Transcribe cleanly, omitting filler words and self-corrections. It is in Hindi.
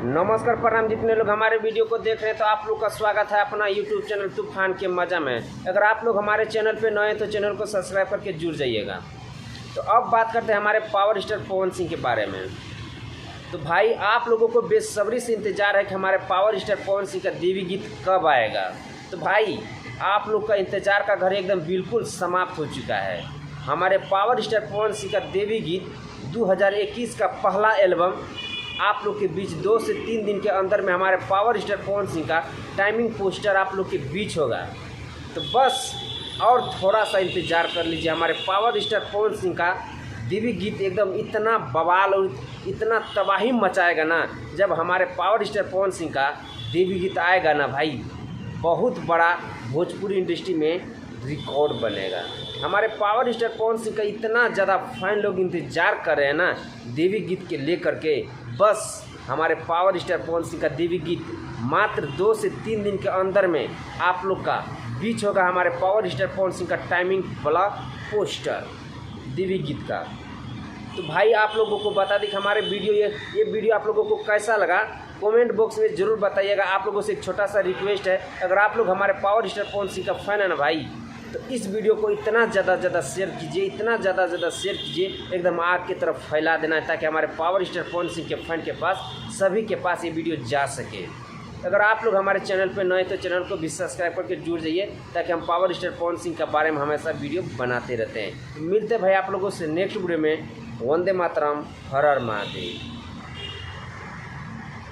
नमस्कार प्रणाम। जितने लोग हमारे वीडियो को देख रहे हैं तो आप लोग का स्वागत है अपना यूट्यूब चैनल तूफान के मज़ा में। अगर आप लोग हमारे चैनल पे नए हैं तो चैनल को सब्सक्राइब करके जुड़ जाइएगा। तो अब बात करते हैं हमारे पावर स्टार पवन सिंह के बारे में। तो भाई आप लोगों को बेसब्री से इंतज़ार है कि हमारे पावर स्टार पवन सिंह का देवी गीत कब आएगा। तो भाई आप लोग का इंतज़ार का घर एकदम बिल्कुल समाप्त हो चुका है। हमारे पावर स्टार पवन सिंह का देवी गीत 2021 का पहला एल्बम आप लोग के बीच 2 से 3 दिन के अंदर में हमारे पावर स्टार पवन सिंह का टाइमिंग पोस्टर आप लोग के बीच होगा। तो बस और थोड़ा सा इंतज़ार कर लीजिए। हमारे पावर स्टार पवन सिंह का देवी गीत एकदम इतना बवाल और इतना तबाही मचाएगा ना, जब हमारे पावर स्टार पवन सिंह का देवी गीत आएगा ना भाई, बहुत बड़ा भोजपुरी इंडस्ट्री में रिकॉर्ड बनेगा। हमारे पावर स्टार पवन सिंह का इतना ज़्यादा फैन लोग इंतज़ार कर रहे हैं ना देवी गीत के लेकर के। बस हमारे पावर स्टार पवन सिंह का देवी गीत मात्र 2 से 3 दिन के अंदर में आप लोग का बीच होगा हमारे पावर स्टार पवन सिंह का टाइमिंग वाला पोस्टर देवी गीत का। तो भाई आप लोगों को बता दें कि हमारे ये वीडियो आप लोगों को कैसा लगा, कमेंट बॉक्स में ज़रूर बताइएगा। आप लोगों से एक छोटा सा रिक्वेस्ट है, अगर आप लोग हमारे पावर स्टार पवन सिंह का फ़ैन है ना भाई, तो इस वीडियो को इतना ज़्यादा शेयर कीजिए, इतना ज़्यादा शेयर कीजिए, एकदम आग की तरफ फैला देना है, ताकि हमारे पावर स्टार पवन सिंह के फ़ैन के पास, सभी के पास ये वीडियो जा सके। अगर आप लोग हमारे चैनल पर नए तो चैनल को भी सब्सक्राइब करके जुड़ जाइए, ताकि हम पावर स्टार पवन सिंह के बारे में हमेशा वीडियो बनाते रहते हैं। मिलते हैं भाई आप लोगों से नेक्स्ट वीडियो में। वंदे मातरम, हर हर महादेव।